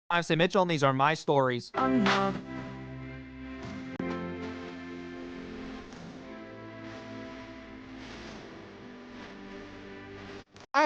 I'm Sam Mitchell, and these are my stories. Hi,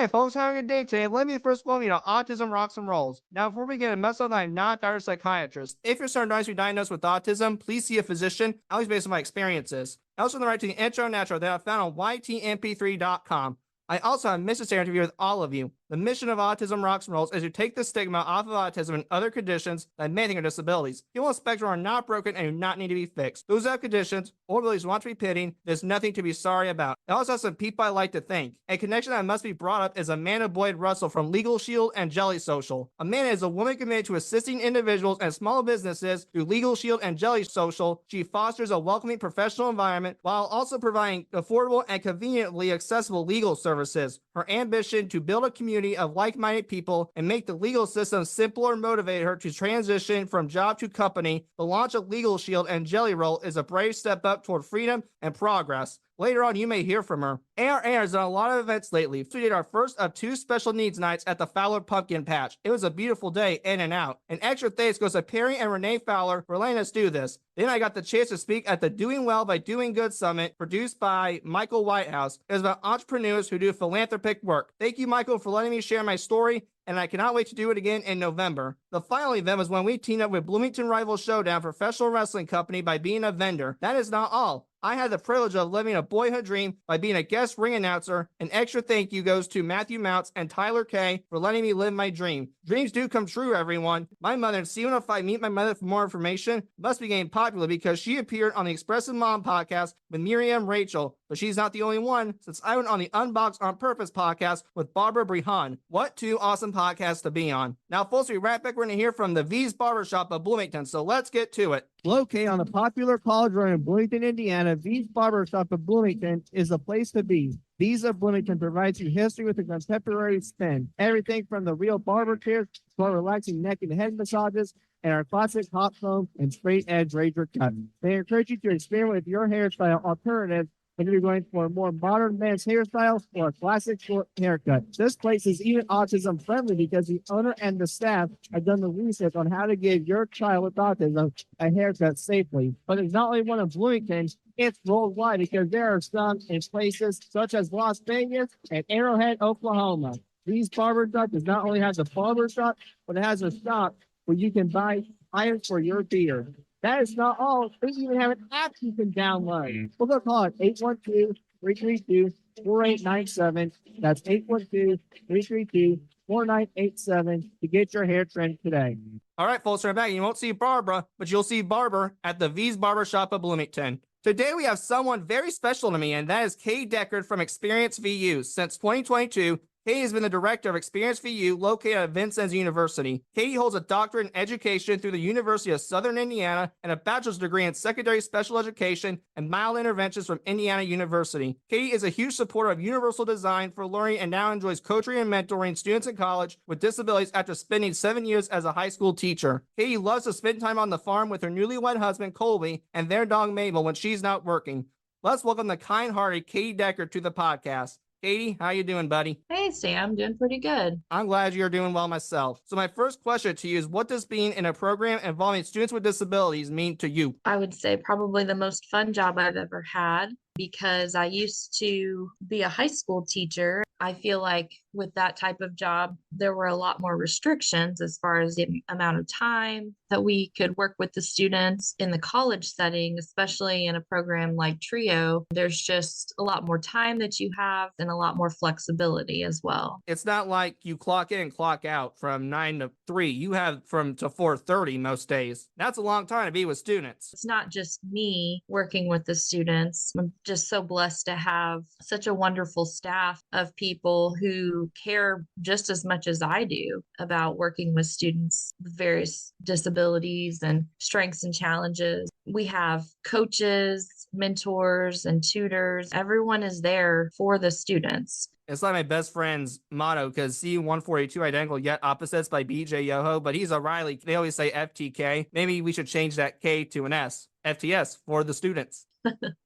folks. How are you doing today? Let me first welcome you to Autism Rocks and Rolls. Now, before we get into mess up, I'm not a doctor psychiatrist. If you're starting to be diagnosed with autism, please see a physician. Always based on my experiences. I also have the right to the intro natural that I found on ytmp3.com. I also have a mission to interview with all of you. The mission of Autism Rocks and Rolls is to take the stigma off of autism and other conditions that may think are disabilities. People on the spectrum are not broken and do not need to be fixed. Those who have conditions or abilities want to be pitied, there's nothing to be sorry about. I also have some people I like to thank. A connection that must be brought up is Amanda Boyd Russell from Legal Shield and Jelly Social. Amanda is a woman committed to assisting individuals and small businesses through Legal Shield and Jelly Social. She fosters a welcoming professional environment while also providing affordable and conveniently accessible legal services. Her ambition to build a community of like-minded people and make the legal system simpler motivated her to transition from job to company. The launch of Legal Shield and Jelly Roll is a brave step up toward freedom and progress. Later on, you may hear from her. AR has done a lot of events lately. We did our first of 2 special needs nights at the Fowler Pumpkin Patch. It was a beautiful day in and out. An extra thanks goes to Perry and Renee Fowler for letting us do this. Then I got the chance to speak at the Doing Well by Doing Good Summit, produced by Michael Whitehouse. It was about entrepreneurs who do philanthropic work. Thank you, Michael, for letting me share my story, and I cannot wait to do it again in November. The final event was when we teamed up with Bloomington Rival Showdown Professional Wrestling Company by being a vendor. That is not all. I had the privilege of living a boyhood dream by being a guest ring announcer. An extra thank you goes to Matthew Mounts and Tyler Kay for letting me live my dream. Dreams do come true, everyone. My mother, and see if I meet my mother for more information, must be getting popular because she appeared on the Expressive Mom podcast with Miriam Rachel. But she's not the only one, since I went on the Unbox on Purpose podcast with Barbara Brihan. What 2 awesome podcasts to be on. Now, folks, we right back. We're going to hear from the V's Barbershop of Bloomington, so let's get to it. Located on the popular College Road in Bloomington, Indiana, V's Barbershop of Bloomington is the place to be. V's of Bloomington provides you history with a contemporary spin. Everything from the real barber chairs to our relaxing neck and head massages and our classic hot foam and straight edge razor cut. They encourage you to experiment with your hairstyle alternatives whether you're going for a more modern man's hairstyle or a classic short haircut. This place is even autism friendly because the owner and the staff have done the research on how to give your child with autism a haircut safely. But it's not only one of Bloomington's, it's worldwide because there are some in places such as Las Vegas and Arrowhead, Oklahoma. These barbershop does not only have the barbershop, but it has a shop where you can buy items for your beard. That is not all. They even have an app you can download. We'll go call it 812-332-4897. That's 812-332-4987 to get your hair trimmed today. All right, folks, we're back. You won't see Barbara, but you'll see Barber at the V's Barbershop of Bloomington. Today, we have someone very special to me, and that is Katie Deckard from Expierencing VU. Since 2022, Katie has been the director of Expierencing VU located at Vincennes University. Katie holds a doctorate in education through the University of Southern Indiana and a bachelor's degree in secondary special education and mild interventions from Indiana University. Katie is a huge supporter of universal design for learning and now enjoys coaching and mentoring students in college with disabilities after spending 7 years as a high school teacher. Katie loves to spend time on the farm with her newlywed husband, Colby, and their dog, Mabel, when she's not working. Let's welcome the kind-hearted Katie Deckard to the podcast. Katie, how you doing, buddy? Hey, Sam. Doing pretty good. I'm glad you're doing well myself. So my first question to you is, what does being in a program involving students with disabilities mean to you? I would say probably the most fun job I've ever had because I used to be a high school teacher. I feel like with that type of job, there were a lot more restrictions as far as the amount of time that we could work with the students in the college setting, especially in a program like TRIO. There's just a lot more time that you have and a lot more flexibility as well. It's not like you clock in and clock out from 9 to 3. You have from to 4:30 most days. That's a long time to be with students. It's not just me working with the students. I'm just so blessed to have such a wonderful staff of people who care just as much as I do about working with students with various disabilities and strengths and challenges. We have coaches, mentors, and tutors. Everyone is there for the students. It's like my best friend's motto, because C-142 Identical Yet Opposites by BJ Yoho, but he's a Riley. They always say FTK. Maybe we should change that K to an S. FTS for the students.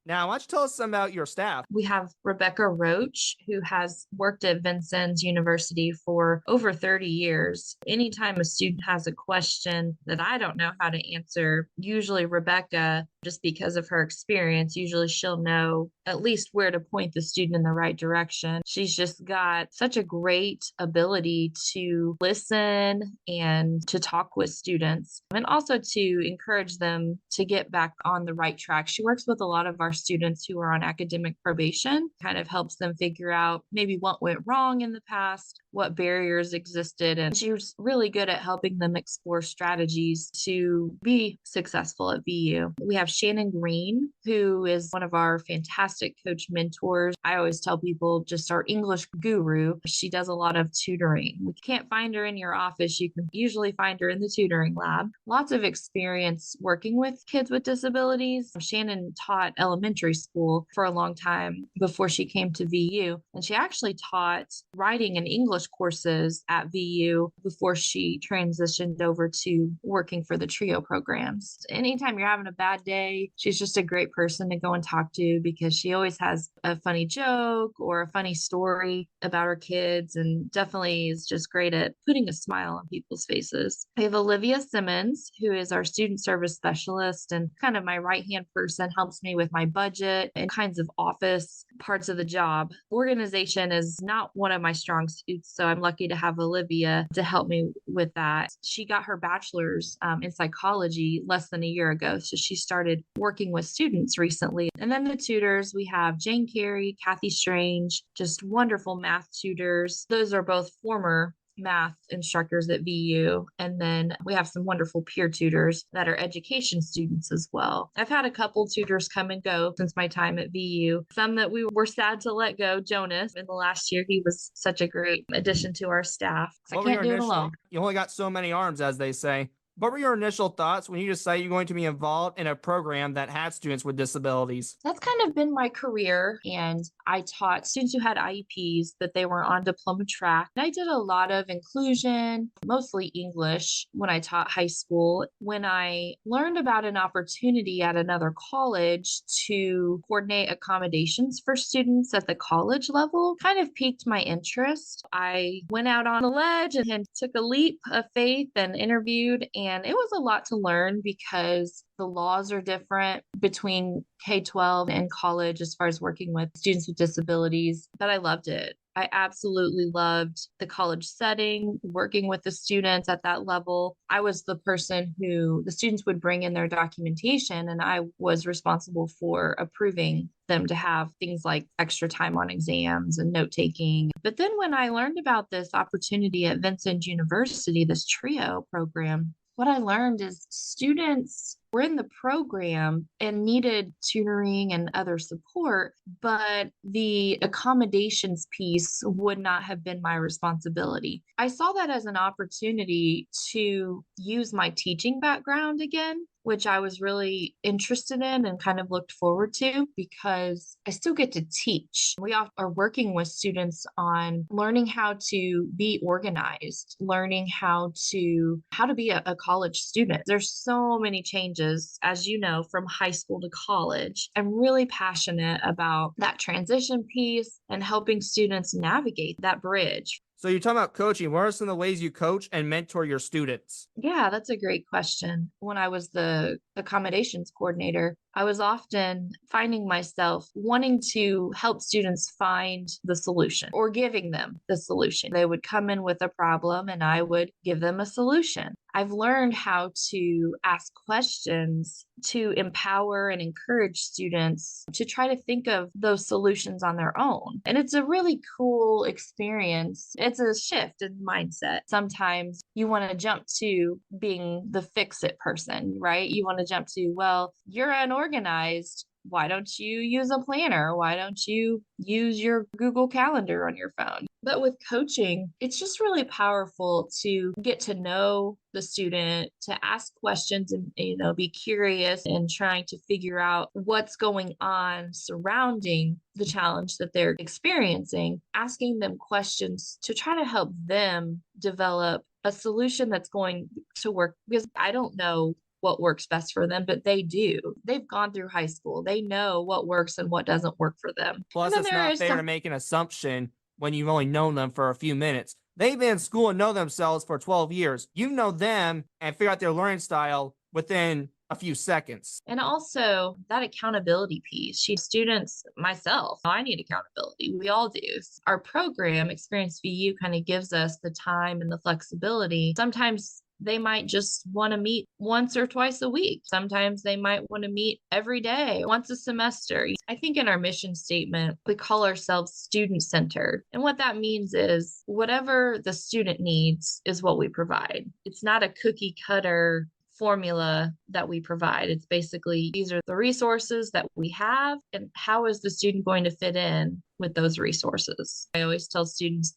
Now, why don't you tell us some about your staff? We have Rebecca Roach, who has worked at Vincennes University for over 30 years. Anytime a student has a question that I don't know how to answer, usually Rebecca, just because of her experience, usually she'll know at least where to point the student in the right direction. She's just got such a great ability to listen and to talk with students and also to encourage them to get back on the right track. She works with a lot of our students who are on academic probation, kind of helps them figure out maybe what went wrong in the past, what barriers existed. And she was really good at helping them explore strategies to be successful at VU. We have Shannon Green, who is one of our fantastic coach mentors. I always tell people just our English guru. She does a lot of tutoring. We can't find her in your office. You can usually find her in the tutoring lab. Lots of experience working with kids with disabilities. Shannon taught elementary school for a long time before she came to VU. And she actually taught writing and English courses at VU before she transitioned over to working for the TRIO programs. Anytime you're having a bad day, she's just a great person to go and talk to because she always has a funny joke or a funny story about her kids and definitely is just great at putting a smile on people's faces. We have Olivia Simmons, who is our student service specialist and kind of my right-hand person, helps me with my budget and kinds of office parts of the job. Organization is not one of my strong suits, so I'm lucky to have Olivia to help me with that. She got her bachelor's in psychology less than a year ago, so she started working with students recently. And then the tutors, we have Jane Carey, Kathy Strange, just wonderful math tutors. Those are both former math instructors at VU. And then we have some wonderful peer tutors that are education students as well. I've had a couple tutors come and go since my time at VU. Some that we were sad to let go, Jonas, in the last year. He was such a great addition to our staff. I What were can't your do it alone. You only got so many arms, as they say. What were your initial thoughts when you decided you're going to be involved in a program that had students with disabilities? That's kind of been my career. And I taught students who had IEPs, but they were on diploma track. And I did a lot of inclusion, mostly English, when I taught high school. When I learned about an opportunity at another college to coordinate accommodations for students at the college level, kind of piqued my interest. I went out on a ledge and took a leap of faith and interviewed. And it was a lot to learn because the laws are different between K-12 and college as far as working with students with disabilities, but I loved it. I absolutely loved the college setting, working with the students at that level. I was the person who the students would bring in their documentation, and I was responsible for approving them to have things like extra time on exams and note taking. But then when I learned about this opportunity at Vincennes University, this TRIO program, what I learned is students were in the program and needed tutoring and other support, but the accommodations piece would not have been my responsibility. I saw that as an opportunity to use my teaching background again, which I was really interested in and kind of looked forward to because I still get to teach. We are working with students on learning how to be organized, learning how to be a college student. There's so many changes, as you know, from high school to college. I'm really passionate about that transition piece and helping students navigate that bridge. So you're talking about coaching. What are some of the ways you coach and mentor your students? Yeah, that's a great question. When I was the accommodations coordinator, I was often finding myself wanting to help students find the solution or giving them the solution. They would come in with a problem and I would give them a solution. I've learned how to ask questions to empower and encourage students to try to think of those solutions on their own. And it's a really cool experience. It's a shift in mindset. Sometimes you want to jump to being the fix-it person, right? You want to jump to, well, you're unorganized. Why don't you use a planner? Why don't you use your Google Calendar on your phone? But with coaching, it's just really powerful to get to know the student, to ask questions and, be curious and trying to figure out what's going on surrounding the challenge that they're experiencing, asking them questions to try to help them develop a solution that's going to work because I don't know what works best for them, but they do. They've gone through high school. They know what works and what doesn't work for them. And Plus, then it's there not is fair to some, make an assumption when you've only known them for a few minutes. They've been in school and know themselves for 12 years. You know them and figure out their learning style within a few seconds. and also that accountability piece. Students, myself, I need accountability. We all do. Our program, Experience VU, kind of gives us the time and the flexibility. Sometimes they might just want to meet once or twice a week. Sometimes they might want to meet every day, once a semester. I think in our mission statement, we call ourselves student centered. And what that means is whatever the student needs is what we provide. It's not a cookie cutter formula that we provide. It's basically these are the resources that we have, and how is the student going to fit in with those resources? I always tell students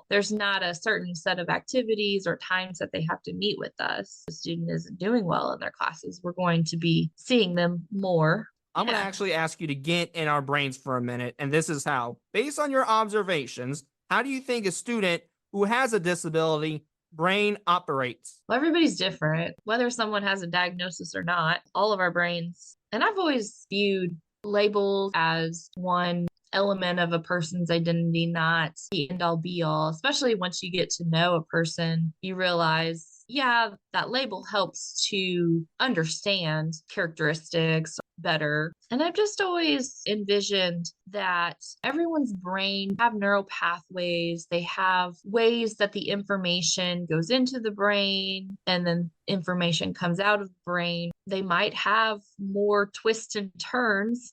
there's not a certain set of activities or times that they have to meet with us. The student isn't doing well in their classes, we're going to be seeing them more. I'm going to actually ask you to get in our brains for a minute. And this is how, based on your observations, how do you think a student who has a disability brain operates? Well, everybody's different, whether someone has a diagnosis or not. All of our brains, and I've always viewed labels as one element of a person's identity, not the end all be all. Especially once you get to know a person, you realize, yeah, that label helps to understand characteristics better. And I've just always envisioned that everyone's brain have neural pathways. They have ways that the information goes into the brain and then information comes out of the brain. They might have more twists and turns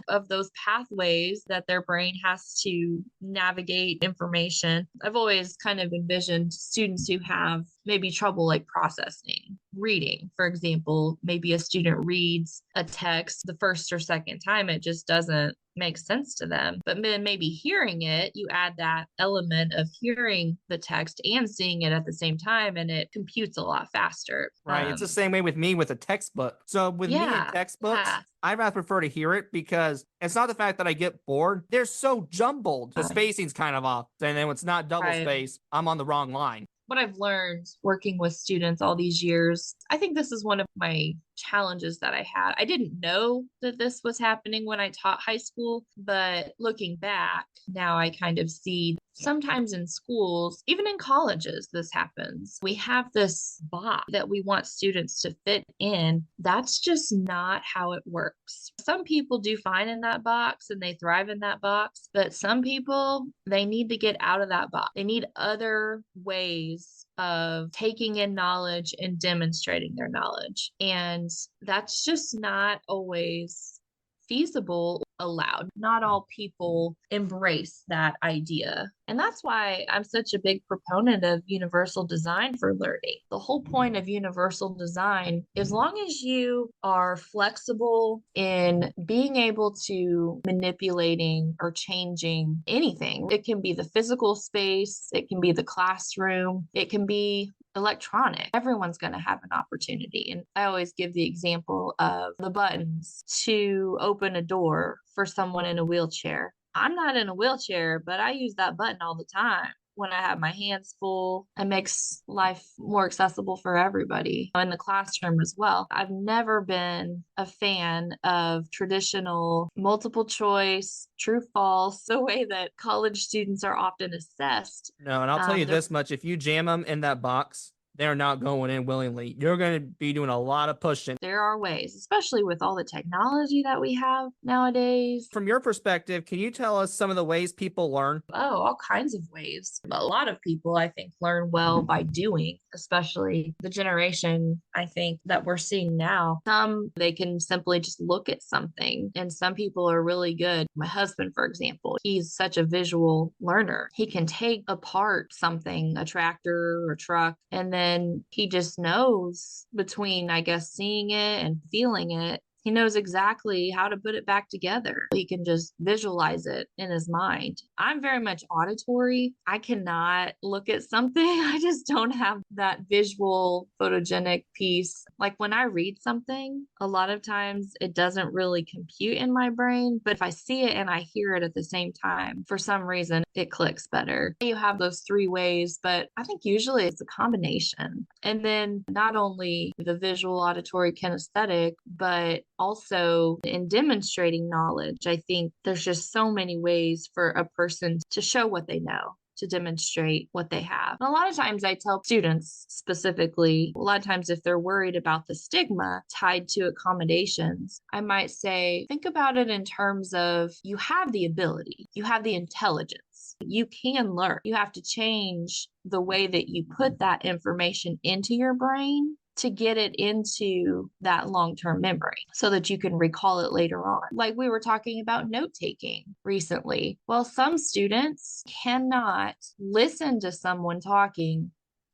of those pathways that their brain has to navigate information. I've always kind of envisioned students who have maybe trouble like processing, reading, for example. Maybe a student reads a text the first or second time, it just doesn't make sense to them. But then maybe hearing it, you add that element of hearing the text and seeing it at the same time, and it computes a lot faster. Right. It's the same way with me with a textbook. So with me in Yeah, textbooks, yeah. I rather prefer to hear it because it's not the fact that I get bored. They're so jumbled. The spacing's kind of off. And then when it's not double Right. space, I'm on the wrong line. What I've learned working with students all these years, I think this is one of my challenges that I had. I didn't know that this was happening when I taught high school, but looking back, now I kind of see sometimes in schools, even in colleges, this happens. We have this box that we want students to fit in. That's just not how it works. Some people do fine in that box and they thrive in that box, but some people, they need to get out of that box. They need other ways of taking in knowledge and demonstrating their knowledge. And that's just not always feasible, allowed. Not all people embrace that idea. And that's why I'm such a big proponent of universal design for learning. The whole point of universal design, as long as you are flexible in being able to manipulating or changing anything, it can be the physical space, it can be the classroom, it can be electronic. Everyone's going to have an opportunity. And I always give the example of the buttons to open a door for someone in a wheelchair. I'm not in a wheelchair, but I use that button all the time when I have my hands full. It makes life more accessible for everybody in the classroom as well. I've never been a fan of traditional multiple choice, true false, the way that college students are often assessed. No, and I'll tell you this much. If you jam them in that box, they're not going in willingly. You're going to be doing a lot of pushing. There are ways, especially with all the technology that we have nowadays. From your perspective, can you tell us some of the ways people learn? Oh, all kinds of ways. A lot of people, I think, learn well by doing, especially the generation, I think, that we're seeing now. Some, they can simply just look at something, and some people are really good. My husband, for example, he's such a visual learner. He can take apart something, a tractor or truck, and then he just knows between, I guess, seeing it and feeling it He knows exactly how to put it back together. He can just visualize it in his mind. I'm very much auditory. I cannot look at something. I just don't have that visual photogenic piece. Like when I read something, a lot of times it doesn't really compute in my brain, but if I see it and I hear it at the same time, for some reason, it clicks better. You have those three ways, but I think usually it's a combination. And then not only the visual, auditory, kinesthetic, but also in demonstrating knowledge. I think there's just so many ways for a person to show what they know, to demonstrate what they have. And a lot of times I tell students specifically, a lot of times if they're worried about the stigma tied to accommodations, I might say, think about it in terms of you have the ability, you have the intelligence, you can learn. You have to change the way that you put that information into your brain to get it into that long-term memory so that you can recall it later on. Like we were talking about note-taking recently. Well, some students cannot listen to someone talking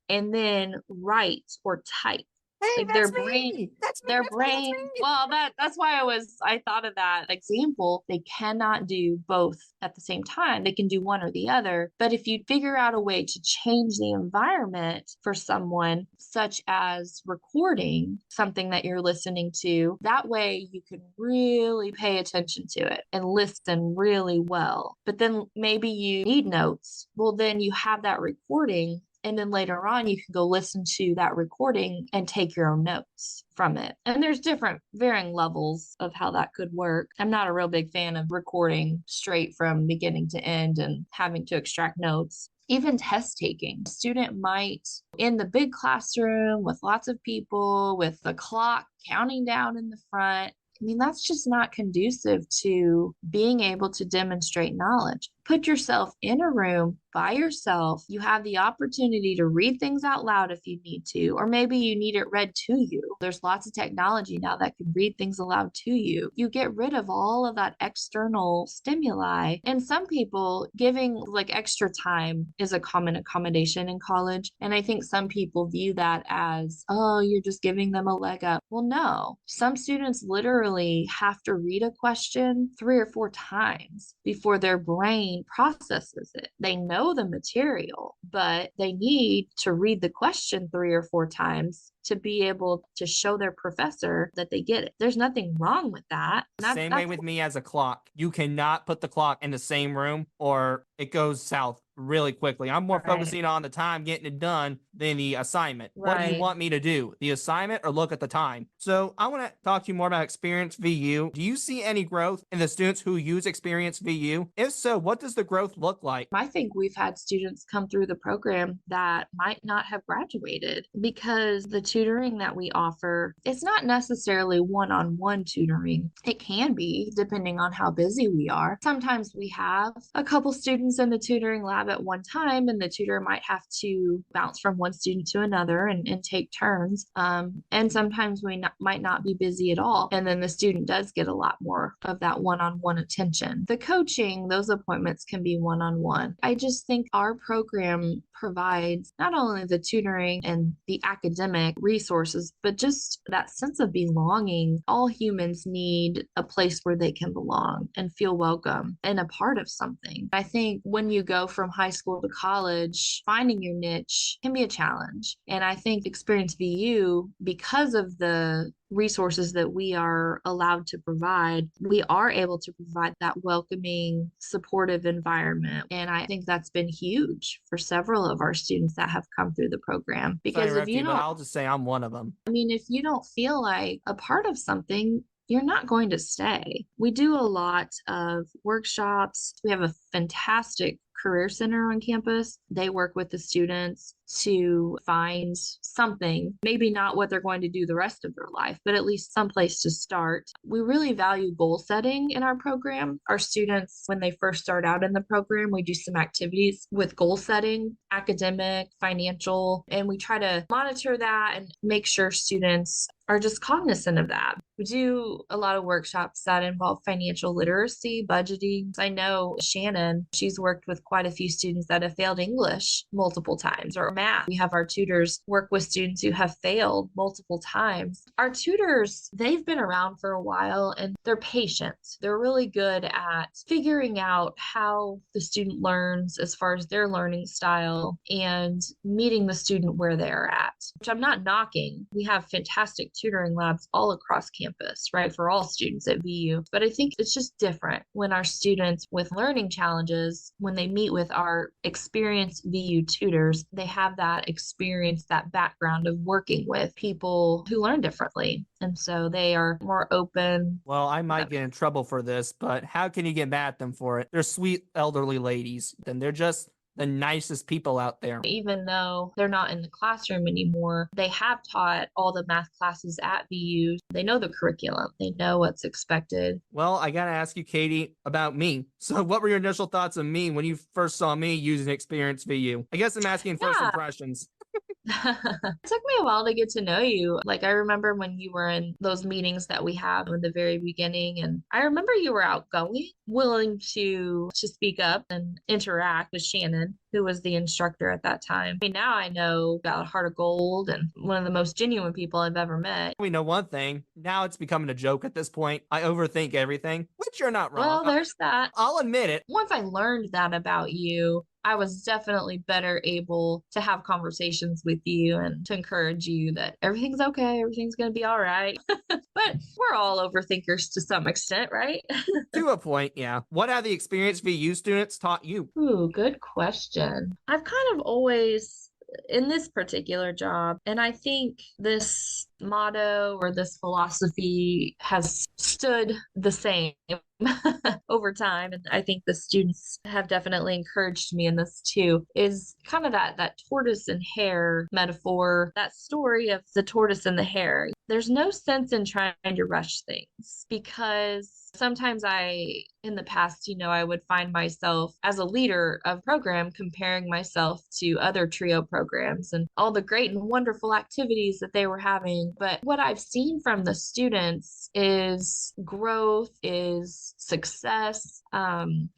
and then write or type. Hey, Like their that's brain, me. That's me. their That's me. That's brain, me. well, that's why I thought of that example. They cannot do both at the same time. They can do one or the other. But if you figure out a way to change the environment for someone, such as recording something that you're listening to, that way you can really pay attention to it and listen really well. But then maybe you need notes. Well, then you have that recording. And then later on, you can go listen to that recording and take your own notes from it. And there's different varying levels of how that could work. I'm not a real big fan of recording straight from beginning to end and having to extract notes. Even test taking. A student might, in the big classroom with lots of people, with the clock counting down in the front, I mean, that's just not conducive to being able to demonstrate knowledge. Put yourself in a room by yourself. You have the opportunity to read things out loud if you need to, or maybe you need it read to you. There's lots of technology now that can read things aloud to you. You get rid of all of that external stimuli. And some people giving like extra time is a common accommodation in college. And I think some people view that as, oh, you're just giving them a leg up. Well, no. Some students literally have to read a question 3 or 4 times before their brain processes it. They know the material, but they need to read the question 3 or 4 times to be able to show their professor that they get it. There's nothing wrong with that. Same way with me as a clock. You cannot put the clock in the same room or it goes south really quickly. I'm more focusing on the time getting it done than the assignment. What do you want me to do? The assignment or look at the time? So I want to talk to you more about Experience VU. Do you see any growth in the students who use Experience VU? If so, what does the growth look like? I think we've had students come through the program that might not have graduated because the tutoring that we offer, it's not necessarily one-on-one tutoring. It can be, depending on how busy we are. Sometimes we have a couple students in the tutoring lab at one time, and the tutor might have to bounce from one student to another and take turns. And sometimes we might not be busy at all. And then the student does get a lot more of that one-on-one attention. The coaching, those appointments can be one-on-one. I just think our program provides not only the tutoring and the academic resources, but just that sense of belonging. All humans need a place where they can belong and feel welcome and a part of something. I think when you go from high school to college, finding your niche can be a challenge. And I think Experience VU, because of the resources that we are allowed to provide, we are able to provide that welcoming, supportive environment. And I think that's been huge for several of our students that have come through the program. Because if you don't, I'll just say I'm one of them. I mean, if you don't feel like a part of something, you're not going to stay. We do a lot of workshops. We have a fantastic career center on campus. They work with the students to find something, maybe not what they're going to do the rest of their life, but at least some place to start. We really value goal setting in our program. Our students, when they first start out in the program, we do some activities with goal setting, academic, financial, and we try to monitor that and make sure students are just cognizant of that. We do a lot of workshops that involve financial literacy, budgeting. I know Shannon, she's worked with quite a few students that have failed English multiple times or math. We have our tutors work with students who have failed multiple times. Our tutors, they've been around for a while and they're patient. They're really good at figuring out how the student learns as far as their learning style and meeting the student where they're at, which I'm not knocking. We have fantastic tutoring labs all across campus, right, for all students at VU. But I think it's just different when our students with learning challenges, when they meet with our experienced VU tutors, they have that experience, that background of working with people who learn differently. And so they are more open. Well, I might get in trouble for this, but how can you get mad at them for it? They're sweet elderly ladies, and they're just the nicest people out there. Even though they're not in the classroom anymore, they have taught all the math classes at VU. They know the curriculum. They know what's expected. Well, I gotta ask you, Katie, about me. So what were your initial thoughts of me when you first saw me using Experience VU? I guess I'm asking first impressions. It took me a while to get to know you. Like, I remember when you were in those meetings that we have in the very beginning, and I remember you were outgoing, willing to speak up and interact with Shannon, who was the instructor at that time. I mean, now I know about Heart of Gold and one of the most genuine people I've ever met. We know one thing. Now it's becoming a joke at this point. I overthink everything, which you're not wrong. Well, there's that. I'll admit it. Once I learned that about you, I was definitely better able to have conversations with you and to encourage you that everything's okay, everything's going to be all right. But we're all overthinkers to some extent, right? To a point, yeah. What have the experienced VU students taught you? Ooh, good question. I've kind of always, in this particular job, and I think this motto or this philosophy has stood the same over time, and I think the students have definitely encouraged me in this too, is kind of that tortoise and hare metaphor, that story of the tortoise and the hare. There's no sense in trying to rush things, because sometimes in the past, I would find myself as a leader of program comparing myself to other trio programs and all the great and wonderful activities that they were having. But what I've seen from the students is growth, is success, and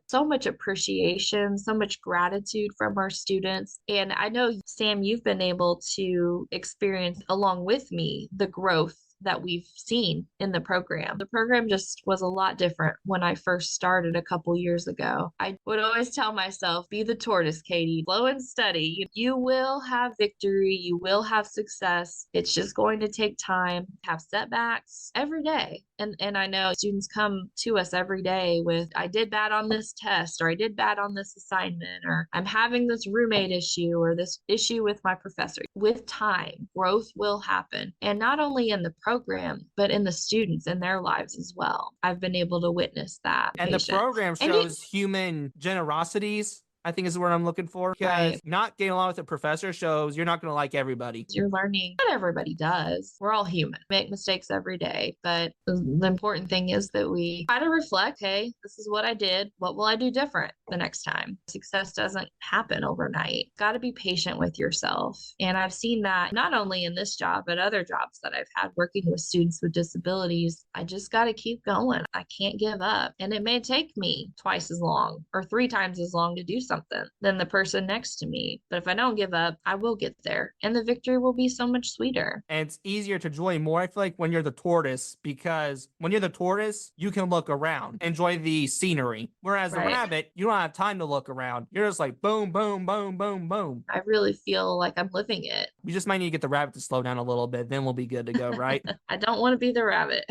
so much appreciation, so much gratitude from our students. And I know, Sam, you've been able to experience along with me the growth that we've seen in the program. The program just was a lot different when I first started a couple years ago. I would always tell myself, be the tortoise, Katie, slow and steady. You will have victory. You will have success. It's just going to take time. Have setbacks every day. And I know students come to us every day with, I did bad on this test, or I did bad on this assignment, or I'm having this roommate issue, or this issue with my professor. With time, growth will happen. And not only in the program, but in the students in their lives as well. I've been able to witness that. And the program shows human generosities, I think is the word I'm looking for. Because not getting along with a professor shows you're not going to like everybody. You're learning. Not everybody does. We're all human. Make mistakes every day. But the important thing is that we try to reflect, hey, this is what I did. What will I do different the next time? Success doesn't happen overnight. Got to be patient with yourself. And I've seen that not only in this job, but other jobs that I've had working with students with disabilities. I just got to keep going. I can't give up. And it may take me twice as long or 3 times as long to do something than the person next to me. But if I don't give up, I will get there. And the victory will be so much sweeter. And it's easier to enjoy more, I feel like, when you're the tortoise, because when you're the tortoise, you can look around, enjoy the scenery. Whereas the rabbit, you don't have time to look around. You're just like boom, boom, boom, boom, boom. I really feel like I'm living it. We just might need to get the rabbit to slow down a little bit. Then we'll be good to go, right? I don't want to be the rabbit.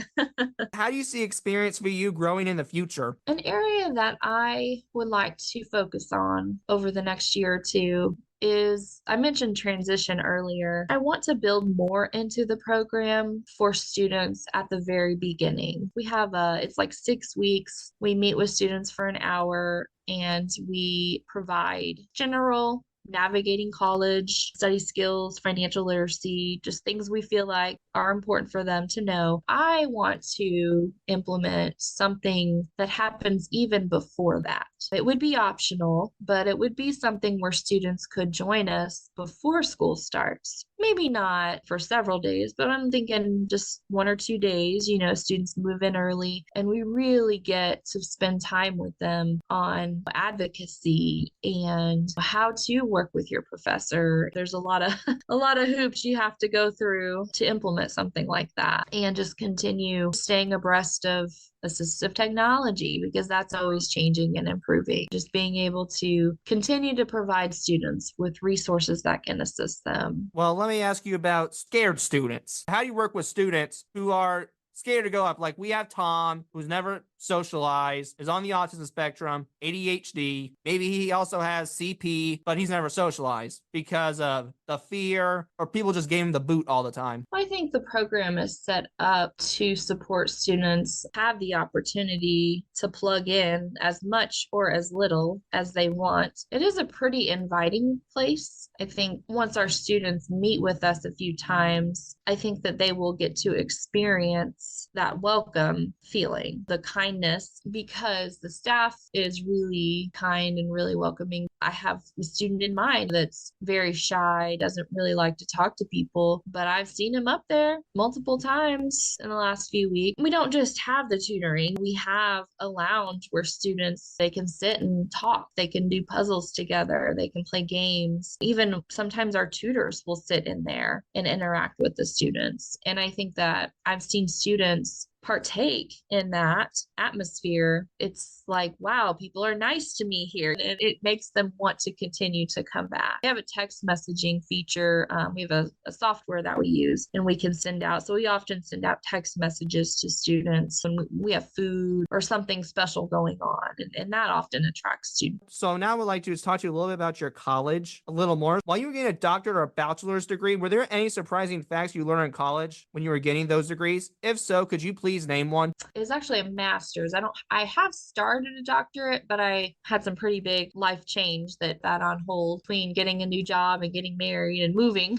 How do you see Experience VU growing in the future? An area that I would like to focus on over the next year or two is, I mentioned transition earlier. I want to build more into the program for students at the very beginning. We have it's like 6 weeks. We meet with students for an hour and we provide general navigating college, study skills, financial literacy, just things we feel like are important for them to know. I want to implement something that happens even before that. It would be optional, but it would be something where students could join us before school starts. Maybe not for several days, but I'm thinking just 1 or 2 days. Students move in early and we really get to spend time with them on advocacy and how to work with your professor. There's a lot of a lot of hoops you have to go through to implement something like that, and just continue staying abreast of assistive technology because that's always changing and improving. Just being able to continue to provide students with resources that can assist them. Well, let me ask you about scared students. How do you work with students who are scared to go up? Like we have Tom, who's never socialized, is on the autism spectrum, ADHD. Maybe he also has CP, but he's never socialized because of the fear, or people just gave him the boot all the time. I think the program is set up to support students have the opportunity to plug in as much or as little as they want. It is a pretty inviting place. I think once our students meet with us a few times, I think that they will get to experience that welcome feeling, the kindness, because the staff is really kind and really welcoming. I have a student in mind that's very shy, doesn't really like to talk to people, but I've seen him up there multiple times in the last few weeks. We don't just have the tutoring, we have a lounge where students, they can sit and talk, they can do puzzles together, they can play games. Even sometimes our tutors will sit in there and interact with the students. And I think that I've seen students partake in that atmosphere. It's like, wow, people are nice to me here. And it makes them want to continue to come back. We have a text messaging feature. We have a software that we use and we can send out. So we often send out text messages to students when we have food or something special going on. And that often attracts students. So now I would like to just talk to you a little bit about your college a little more. While you were getting a doctorate or a bachelor's degree, were there any surprising facts you learned in college when you were getting those degrees? If so, could you please name one? It was actually a master's. I have started a doctorate, but I had some pretty big life change that on hold between getting a new job and getting married and moving.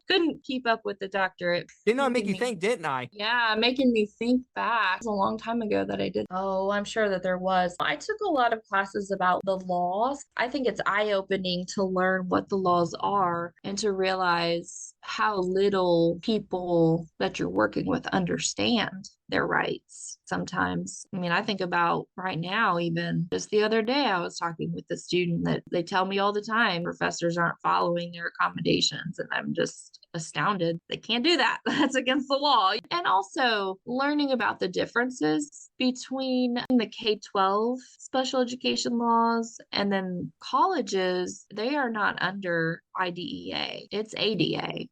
Couldn't keep up with the doctorate. Did not make you think, didn't I? Yeah, making me think back. It was a long time ago that I did. Oh, I'm sure that there was. I took a lot of classes about the laws. I think it's eye-opening to learn what the laws are and to realize how little people that you're working with understand their rights sometimes. I mean, I think about right now, even just the other day, I was talking with a student that they tell me all the time professors aren't following their accommodations. And I'm just astounded. They can't do that. That's against the law. And also learning about the differences between the K-12 special education laws and then colleges. They are not under IDEA, it's ADA.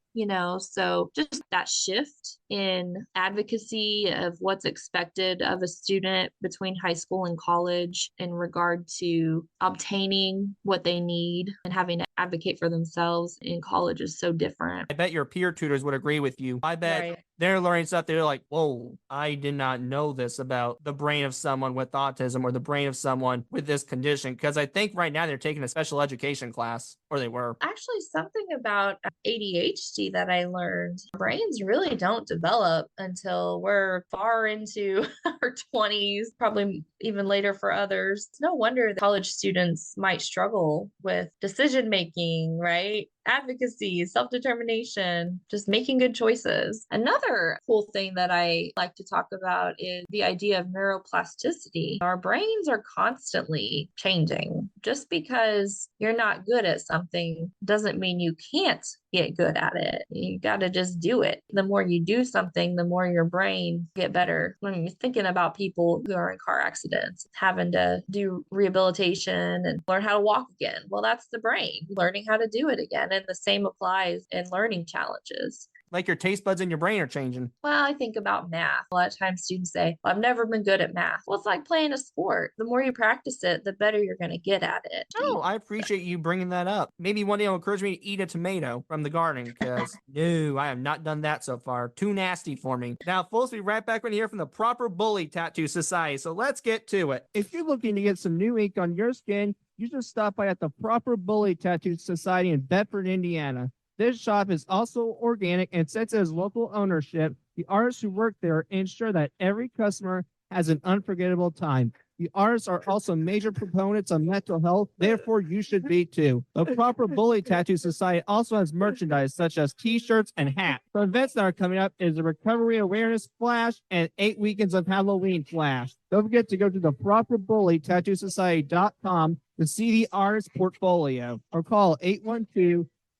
So just that shift in advocacy of what's expected of a student between high school and college in regard to obtaining what they need and having to advocate for themselves in college is so different. I bet your peer tutors would agree with you. I bet Right. they're learning stuff. They're like, whoa, I did not know this about the brain of someone with autism or the brain of someone with this condition. Because I think right now they're taking a special education class, or they were. Actually, something about ADHD that I learned, brains really don't develop until we're far into our 20s, probably even later for others. It's no wonder that college students might struggle with decision making, right? Advocacy, self-determination, just making good choices. Another cool thing that I like to talk about is the idea of neuroplasticity. Our brains are constantly changing. Just because you're not good at something doesn't mean you can't get good at it. You got to just do it. The more you do something, the more your brain get better. When you're thinking about people who are in car accidents, having to do rehabilitation and learn how to walk again. Well, that's the brain learning how to do it again. And the same applies in learning challenges. Like your taste buds in your brain are changing. Well, I think about math. A lot of times students say, well, I've never been good at math. Well, it's like playing a sport. The more you practice it, the better you're going to get at it. Oh, I appreciate you bringing that up. Maybe one day it'll encourage me to eat a tomato from the garden because no, I have not done that so far. Too nasty for me. Now, folks, we'll be right back when you hear from the Proper Bully Tattoo Society. So let's get to it. If you're looking to get some new ink on your skin, you should stop by at the Proper Bully Tattoo Society in Bedford, Indiana. This shop is also organic, and since it has local ownership, the artists who work there ensure that every customer has an unforgettable time. The artists are also major proponents of mental health, therefore you should be too. The Proper Bully Tattoo Society also has merchandise such as t-shirts and hats. The events that are coming up is the Recovery Awareness Flash and 8 Weekends of Halloween Flash. Don't forget to go to the properbullytattoosociety.com to see the artist portfolio or call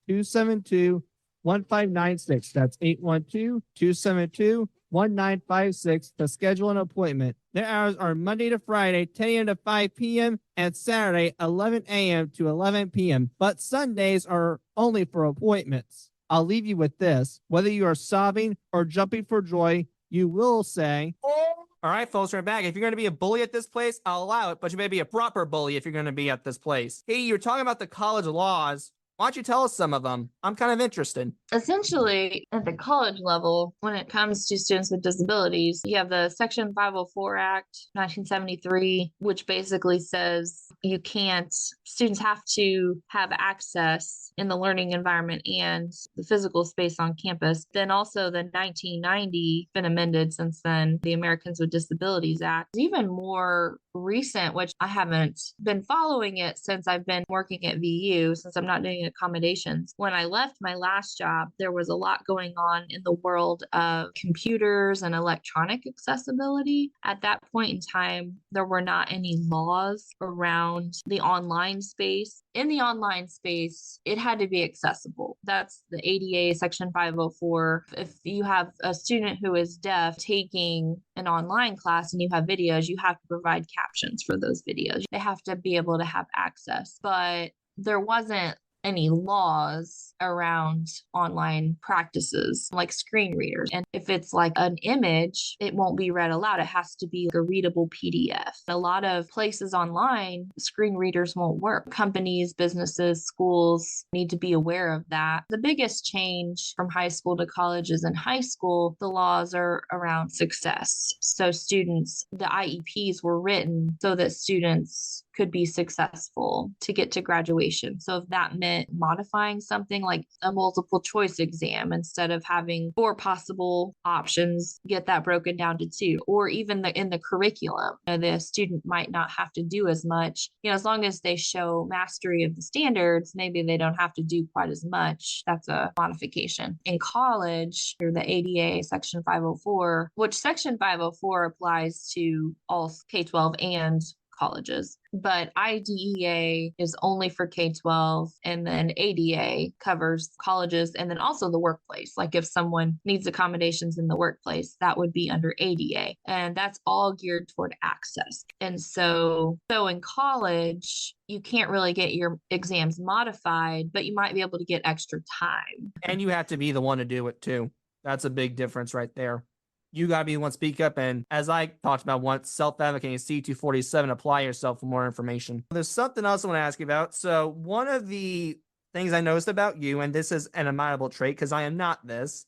812-272-1596. That's 812-272-1956 to schedule an appointment. Their hours are Monday to Friday, 10 a.m. to 5 p.m. and Saturday, 11 a.m. to 11 p.m. But Sundays are only for appointments. I'll leave you with this. Whether you are sobbing or jumping for joy, you will say, "Oh." All right, folks, we're back. If you're going to be a bully at this place, I'll allow it, but you may be a proper bully if you're going to be at this place. Hey, you're talking about the college laws. Why don't you tell us some of them? I'm kind of interested. Essentially, at the college level, when it comes to students with disabilities, you have the Section 504 Act, 1973, which basically says students have to have access in the learning environment and the physical space on campus. Then also the 1990, been amended since then, the Americans with Disabilities Act. Even more recent, which I haven't been following it since I've been working at VU, since I'm not doing accommodations. When I left my last job, there was a lot going on in the world of computers and electronic accessibility. At that point in time, there were not any laws around the online space. In the online space, it had to be accessible. That's the ADA Section 504. If you have a student who is deaf taking an online class and you have videos, you have to provide captions for those videos. They have to be able to have access. But there wasn't any laws around online practices like screen readers. And if it's like an image, it won't be read aloud. It has to be like a readable PDF. A lot of places online, screen readers won't work. Companies, businesses, schools need to be aware of that. The biggest change from high school to college is in high school, the laws are around success. So students, the IEPs were written so that students could be successful to get to graduation. So if that meant modifying something like a multiple choice exam, instead of having 4 possible options, get that broken down to 2, or even in the curriculum, the student might not have to do as much, as long as they show mastery of the standards, maybe they don't have to do quite as much. That's a modification. In college, through the ADA Section 504, which Section 504 applies to all K-12 and colleges, but IDEA is only for K-12, and then ADA covers colleges and then also the workplace. Like if someone needs accommodations in the workplace, that would be under ADA, and that's all geared toward access. And so in college, you can't really get your exams modified, but you might be able to get extra time. And you have to be the one to do it too. That's a big difference right there. You got to be the one to speak up. And as I talked about once, self-advocating C247, apply yourself for more information. There's something else I want to ask you about. So one of the things I noticed about you, and this is an admirable trait because I am not this,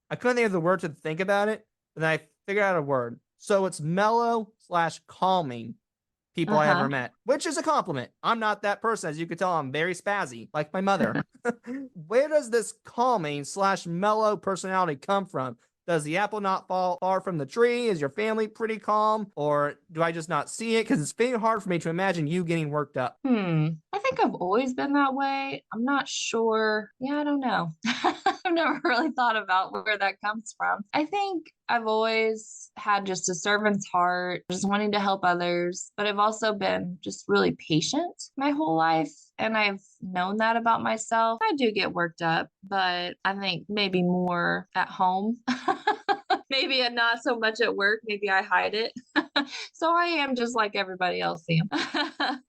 I couldn't think of the word to think about it, but then I figured out a word. So it's mellow/calming people I ever met, which is a compliment. I'm not that person. As you can tell, I'm very spazzy, like my mother. Where does this calming/mellow personality come from? Does the apple not fall far from the tree? Is your family pretty calm? Or do I just not see it? Because it's very hard for me to imagine you getting worked up. I think I've always been that way. I'm not sure. Yeah, I don't know. I've never really thought about where that comes from. I think I've always had just a servant's heart, just wanting to help others, but I've also been just really patient my whole life. And I've known that about myself. I do get worked up, but I think maybe more at home. Maybe not so much at work. Maybe I hide it. So I am just like everybody else, Sam.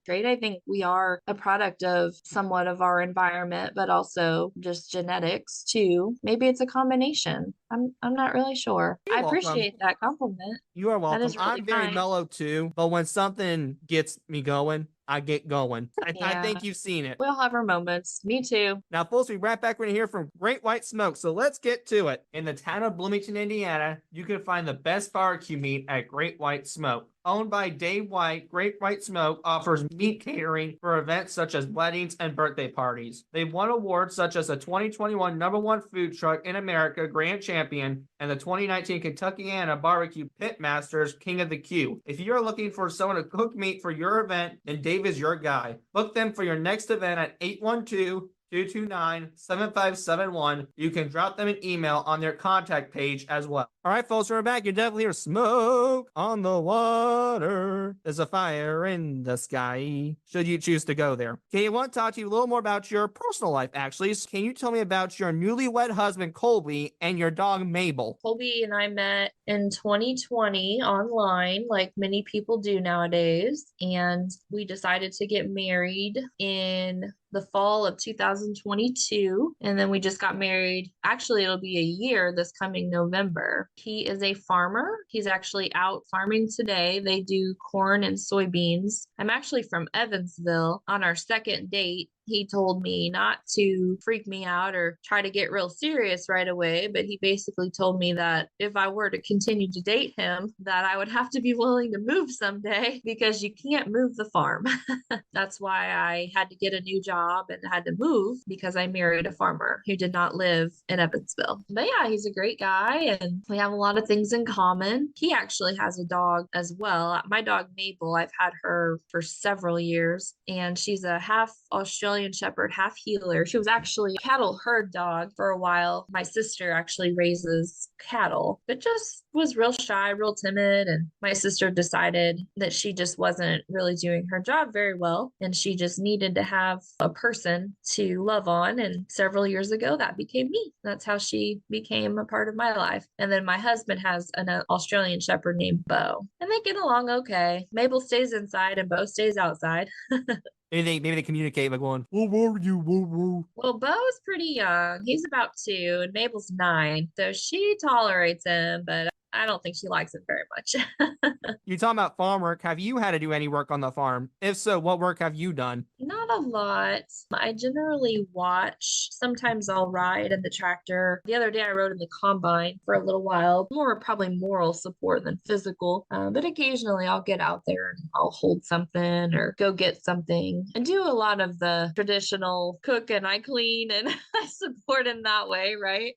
Great. I think we are a product of somewhat of our environment, but also just genetics too. Maybe it's a combination. I'm not really sure. You're welcome. Appreciate that compliment. You are welcome. Really I'm very kind. mellow too, but when something gets me going, I get going. I think you've seen it. We all have our moments. Me too. Now, folks, we right back. We're going to hear from Great White Smoke. So let's get to it. In the town of Bloomington, Indiana, you can find the best barbecue meat at Great White Smoke. Owned by Dave White, Great White Smoke offers meat catering for events such as weddings and birthday parties. They've won awards such as the 2021 #1 food truck in America Grand Champion and the 2019 Kentuckiana Barbecue Pitmasters King of the Q. If you're looking for someone to cook meat for your event, then Dave is your guy. Book them for your next event at 812-229-7571. You can drop them an email on their contact page as well. All right, folks, we're back. You definitely hear smoke on the water. There's a fire in the sky. Should you choose to go there. Okay, I want to talk to you a little more about your personal life, actually. So can you tell me about your newlywed husband, Colby, and your dog, Mabel? Colby and I met in 2020 online, like many people do nowadays. And we decided to get married in the fall of 2022. And then we just got married. Actually, it'll be a year this coming November. He is a farmer. He's actually out farming today. They do corn and soybeans. I'm actually from Evansville. On our second date, he told me not to freak me out or try to get real serious right away, but he basically told me that if I were to continue to date him, that I would have to be willing to move someday because you can't move the farm. That's why I had to get a new job and had to move because I married a farmer who did not live in Evansville. But yeah, he's a great guy and we have a lot of things in common. He actually has a dog as well. My dog, Mabel, I've had her for several years and she's a half Australian Shepherd, half healer. She was actually a cattle herd dog for a while. My sister actually raises cattle, but just was real shy, real timid. And my sister decided that she just wasn't really doing her job very well. And she just needed to have a person to love on. And several years ago, that became me. That's how she became a part of my life. And then my husband has an Australian Shepherd named Bo. And they get along okay. Mabel stays inside and Bo stays outside. Maybe they communicate by going, "Who are you? Woo woo." Well, Bo's pretty young. He's about 2 and Mabel's 9. So she tolerates him, but I don't think she likes him very much. You're talking about farm work. Have you had to do any work on the farm? If so, what work have you done? Not a lot. I generally watch. Sometimes I'll ride in the tractor. The other day I rode in the combine for a little while. More probably moral support than physical. But occasionally I'll get out there and I'll hold something or go get something and do a lot of the traditional cook and I clean and I support in that way, right?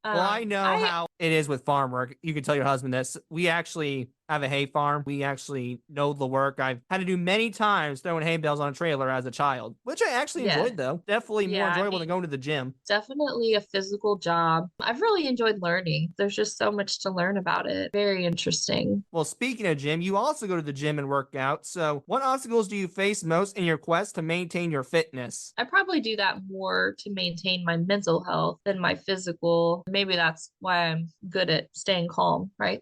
Well, I know how it is with farm work. You can tell your husband this. We actually have a hay farm. We actually know the work. I've had to do many times throwing hay bales on a trailer as a child, which I actually enjoyed though. Definitely more enjoyable than going to the gym. Definitely a physical job. I've really enjoyed learning. There's just so much to learn about it. Very interesting. Well, speaking of gym, you also go to the gym and work out. So what obstacles do you face most in your quest to maintain your fitness? I probably do that more to maintain my mental health than my physical. Maybe that's why I'm good at staying calm, right?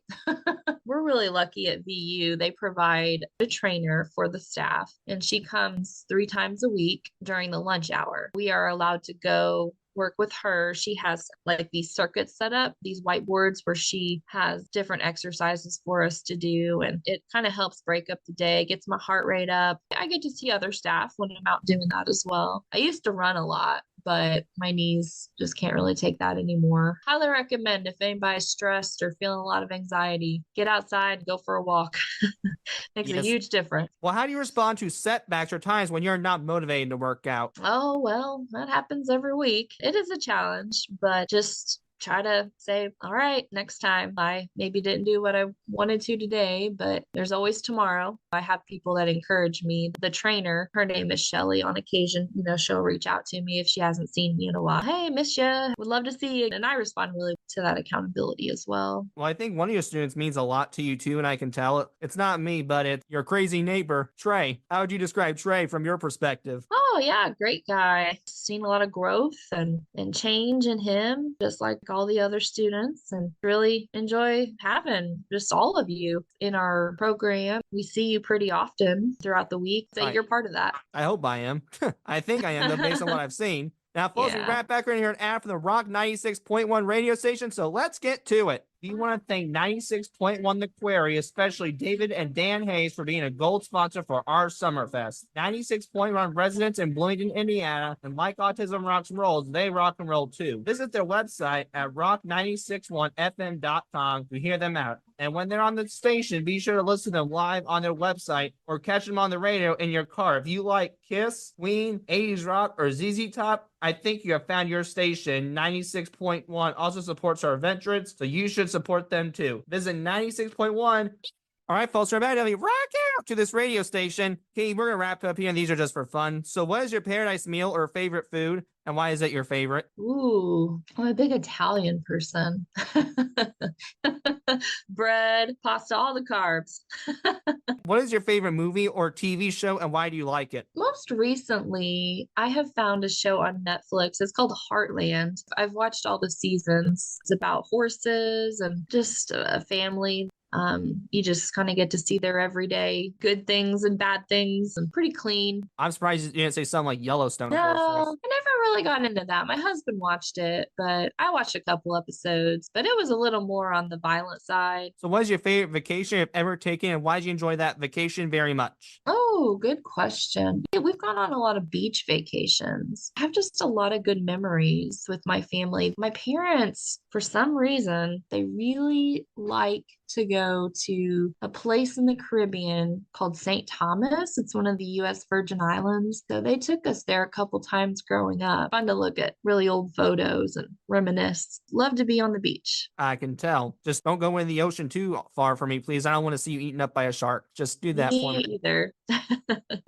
We're really lucky at VU. They provide a trainer for the staff, and she comes 3 times a week during the lunch hour. We are allowed to go work with her. She has like these circuits set up, these whiteboards where she has different exercises for us to do. And it kind of helps break up the day, gets my heart rate up. I get to see other staff when I'm out doing that as well. I used to run a lot, but my knees just can't really take that anymore. Highly recommend if anybody's stressed or feeling a lot of anxiety, get outside, go for a walk. Makes a huge difference. Well, how do you respond to setbacks or times when you're not motivated to work out? Oh, well, that happens every week. It is a challenge, but just try to say, all right, next time. I maybe didn't do what I wanted to today, but there's always tomorrow. I have people that encourage me. The trainer, her name is Shelly. On occasion, she'll reach out to me if she hasn't seen me in a while. Hey, miss ya. Would love to see you. And I respond really to that accountability as well. Well, I think one of your students means a lot to you too, and I can tell it. It's not me, but it's your crazy neighbor, Trey. How would you describe Trey from your perspective? Oh yeah, great guy. Seen a lot of growth and change in him, just like all the other students, and really enjoy having just all of you in our program. We see you pretty often throughout the week, so you're part of that. I hope I am. I think I am, though, based on what I've seen. Now, folks, we wrap back right here an ad from the Rock 96.1 radio station, so let's get to it. We want to thank 96.1 The Quarry, especially David and Dan Hayes, for being a gold sponsor for our Summerfest. 96.1 residents in Bloomington, Indiana, and like Autism Rocks and Rolls, they rock and roll too. Visit their website at rock961fm.com to hear them out. And when they're on the station, be sure to listen to them live on their website or catch them on the radio in your car. If you like Kiss, Queen, 80s Rock, or ZZ Top, I think you have found your station. 96.1 also supports our veterans, so you should support them too. Visit 96.1. All right, folks, we're about to rock out to this radio station. Katie, we're going to wrap up here, and these are just for fun. So what is your paradise meal or favorite food, and why is it your favorite? Ooh, I'm a big Italian person. Bread, pasta, all the carbs. What is your favorite movie or TV show, and why do you like it? Most recently, I have found a show on Netflix. It's called Heartland. I've watched all the seasons. It's about horses and just a family. You just kind of get to see their everyday good things and bad things, and pretty clean. I'm surprised you didn't say something like Yellowstone. No, I never really got into that. My husband watched it, but I watched a couple episodes, but it was a little more on the violent side. So what is your favorite vacation you've ever taken, and why did you enjoy that vacation very much? Oh, good question. We've gone on a lot of beach vacations. I have just a lot of good memories with my family. My parents, for some reason, they really like to go to a place in the Caribbean called St. Thomas. It's one of the U.S. Virgin Islands. So they took us there a couple times growing up. Fun to look at really old photos and reminisce. Love to be on the beach. I can tell. Just don't go in the ocean too far for me, please. I don't want to see you eaten up by a shark. Just do that for me. Either.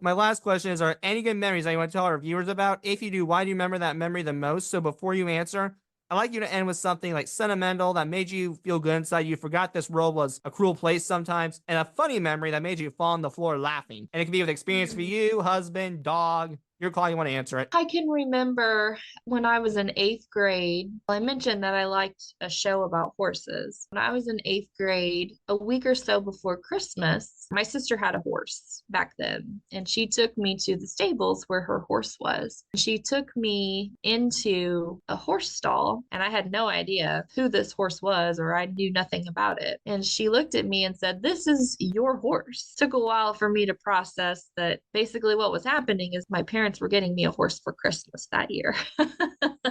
My last question is, are any good memories that you want to tell our viewers about? If you do, why do you remember that memory the most? So before you answer, I'd like you to end with something like sentimental that made you feel good inside. You forgot this world was a cruel place sometimes, and a funny memory that made you fall on the floor laughing. And it can be with experience for you, husband, dog. Your call, you want to answer it. I can remember when I was in eighth grade, I mentioned that I liked a show about horses. When I was in eighth grade, a week or so before Christmas, my sister had a horse back then, and she took me to the stables where her horse was. She took me into a horse stall, and I had no idea who this horse was, or I knew nothing about it. And she looked at me and said, "This is your horse." It took a while for me to process that basically what was happening is my parents were getting me a horse for Christmas that year. A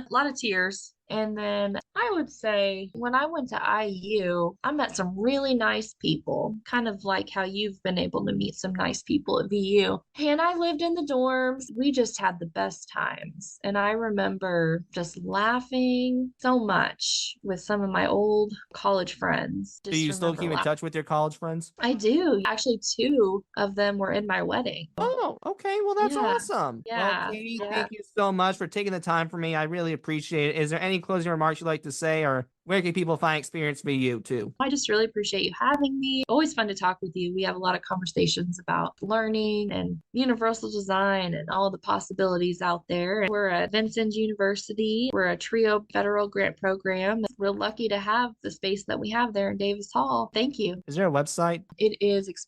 lot of tears. And then I would say when I went to IU, I met some really nice people, kind of like how you've been able to meet some nice people at VU. And I lived in the dorms. We just had the best times. And I remember just laughing so much with some of my old college friends. Do you still keep in touch with your college friends? I do. Actually, two of them were in my wedding. Oh, okay. Well, that's awesome. Yeah. Well, Katie, thank you so much for taking the time for me. I really appreciate it. Is there any closing remarks you'd like to say, or where can people find Experience VU too? I just really appreciate you having me. Always fun to talk with you. We have a lot of conversations about learning and universal design and all the possibilities out there. And we're at Vincennes University. We're a TRIO federal grant program. We're lucky to have the space that we have there in Davis Hall. Thank you. Is there a website? It is it's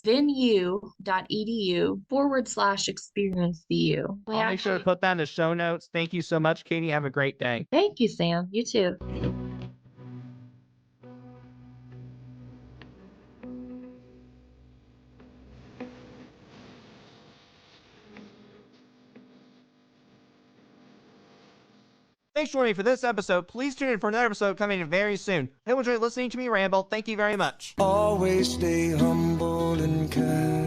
venu.edu/experiencevu. I'll make sure to put that in the show notes. Thank you so much, Katie. Have a great day. Thank you, Sam. You too. Thanks for joining me for this episode. Please tune in for another episode coming in very soon. I hope you enjoyed listening to me ramble. Thank you very much. Always stay humble and kind.